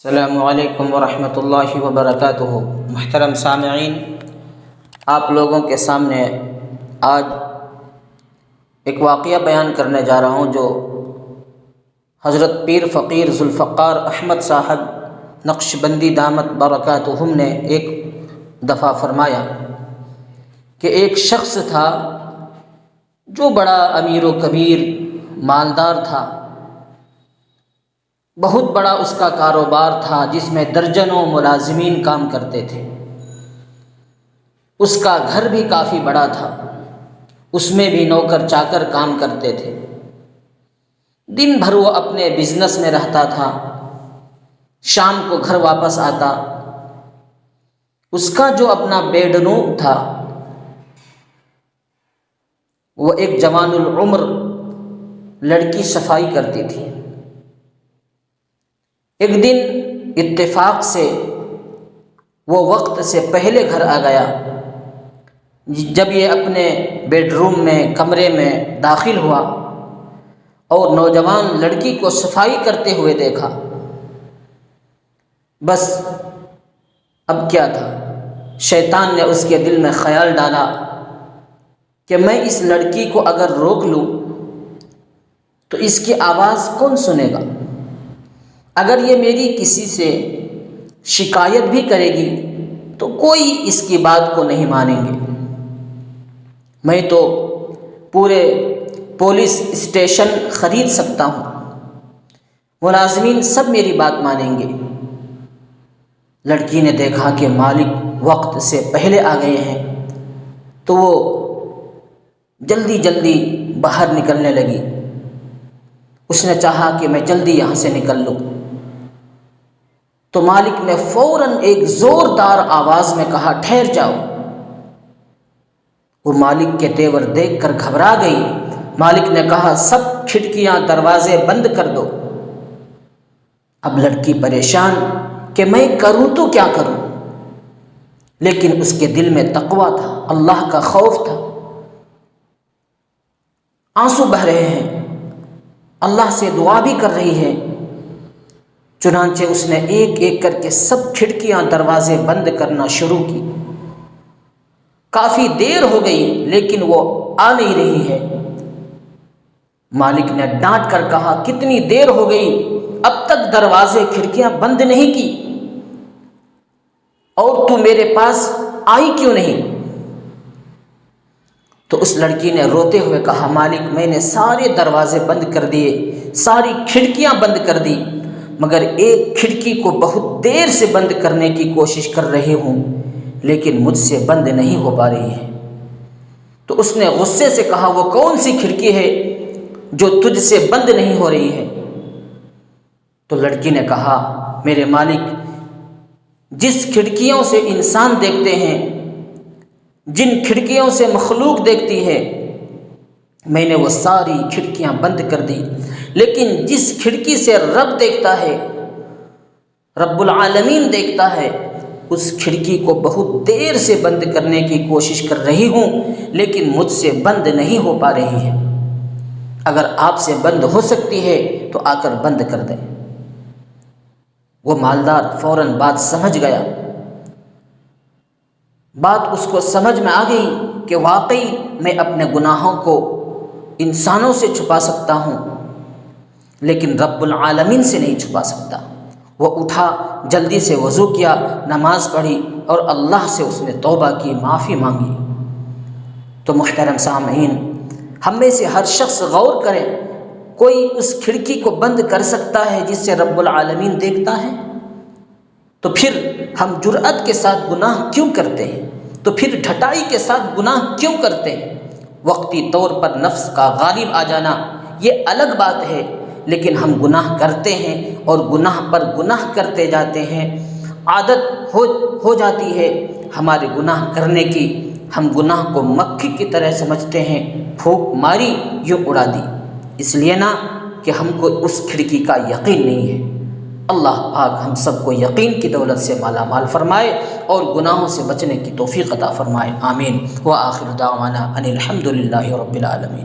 السلام علیکم ورحمۃ اللہ وبرکاتہ۔ محترم سامعین، آپ لوگوں کے سامنے آج ایک واقعہ بیان کرنے جا رہا ہوں جو حضرت پیر فقیر ذوالفقار احمد صاحب نقشبندی دامت برکاتہم نے ایک دفعہ فرمایا کہ ایک شخص تھا جو بڑا امیر و کبیر مالدار تھا، بہت بڑا اس کا کاروبار تھا جس میں درجنوں ملازمین کام کرتے تھے۔ اس کا گھر بھی کافی بڑا تھا، اس میں بھی نوکر چاکر کام کرتے تھے۔ دن بھر وہ اپنے بزنس میں رہتا تھا، شام کو گھر واپس آتا۔ اس کا جو اپنا بیڈ روم تھا وہ ایک جوان العمر لڑکی صفائی کرتی تھی۔ ایک دن اتفاق سے وہ وقت سے پہلے گھر آ گیا۔ جب یہ اپنے بیڈ روم میں کمرے میں داخل ہوا اور نوجوان لڑکی کو صفائی کرتے ہوئے دیکھا، بس اب کیا تھا، شیطان نے اس کے دل میں خیال ڈالا کہ میں اس لڑکی کو اگر روک لوں تو اس کی آواز کون سنے گا؟ اگر یہ میری کسی سے شکایت بھی کرے گی تو کوئی اس کی بات کو نہیں مانیں گے۔ میں تو پورے پولیس اسٹیشن خرید سکتا ہوں، ملازمین سب میری بات مانیں گے۔ لڑکی نے دیکھا کہ مالک وقت سے پہلے آ گئے ہیں تو وہ جلدی جلدی باہر نکلنے لگی۔ اس نے چاہا کہ میں جلدی یہاں سے نکل لوں، تو مالک نے فوراً ایک زوردار آواز میں کہا، ٹھہر جاؤ۔ وہ مالک کے تیور دیکھ کر گھبرا گئی۔ مالک نے کہا، سب کھڑکیاں دروازے بند کر دو۔ اب لڑکی پریشان کہ میں کروں تو کیا کروں، لیکن اس کے دل میں تقویٰ تھا، اللہ کا خوف تھا۔ آنسو بہہ رہے ہیں، اللہ سے دعا بھی کر رہی ہے۔ چنانچہ اس نے ایک ایک کر کے سب کھڑکیاں دروازے بند کرنا شروع کی۔ کافی دیر ہو گئی لیکن وہ آ نہیں رہی ہے۔ مالک نے ڈانٹ کر کہا، کتنی دیر ہو گئی، اب تک دروازے کھڑکیاں بند نہیں کی اور تو میرے پاس آئی کیوں نہیں؟ تو اس لڑکی نے روتے ہوئے کہا، مالک میں نے سارے دروازے بند کر دیے، ساری کھڑکیاں بند کر دی، مگر ایک کھڑکی کو بہت دیر سے بند کرنے کی کوشش کر رہی ہوں لیکن مجھ سے بند نہیں ہو پا رہی ہے۔ تو اس نے غصے سے کہا، وہ کون سی کھڑکی ہے جو تجھ سے بند نہیں ہو رہی ہے؟ تو لڑکی نے کہا، میرے مالک، جس کھڑکیوں سے انسان دیکھتے ہیں، جن کھڑکیوں سے مخلوق دیکھتی ہے، میں نے وہ ساری کھڑکیاں بند کر دی، لیکن جس کھڑکی سے رب دیکھتا ہے، رب العالمین دیکھتا ہے، اس کھڑکی کو بہت دیر سے بند کرنے کی کوشش کر رہی ہوں لیکن مجھ سے بند نہیں ہو پا رہی ہے۔ اگر آپ سے بند ہو سکتی ہے تو آ کر بند کر دیں۔ وہ مالدار فوراً بات سمجھ گیا۔ بات اس کو سمجھ میں آ گئی کہ واقعی میں اپنے گناہوں کو انسانوں سے چھپا سکتا ہوں لیکن رب العالمین سے نہیں چھپا سکتا۔ وہ اٹھا، جلدی سے وضو کیا، نماز پڑھی اور اللہ سے اس نے توبہ کی، معافی مانگی۔ تو محترم سامعین، ہم میں سے ہر شخص غور کرے، کوئی اس کھڑکی کو بند کر سکتا ہے جس سے رب العالمین دیکھتا ہے؟ تو پھر ہم جرأت کے ساتھ گناہ کیوں کرتے ہیں؟ تو پھر ڈھٹائی کے ساتھ گناہ کیوں کرتے ہیں؟ وقتی طور پر نفس کا غالب آ جانا یہ الگ بات ہے، لیکن ہم گناہ کرتے ہیں اور گناہ پر گناہ کرتے جاتے ہیں، عادت ہو جاتی ہے ہمارے گناہ کرنے کی۔ ہم گناہ کو مکھی کی طرح سمجھتے ہیں، پھونک ماری یوں اڑا دی، اس لیے نہ کہ ہم کو اس کھڑکی کا یقین نہیں ہے۔ اللہ پاک ہم سب کو یقین کی دولت سے مالا مال فرمائے اور گناہوں سے بچنے کی توفیق عطا فرمائے، آمین۔ وآخر دعوانا ان الحمد للہ رب العالمین۔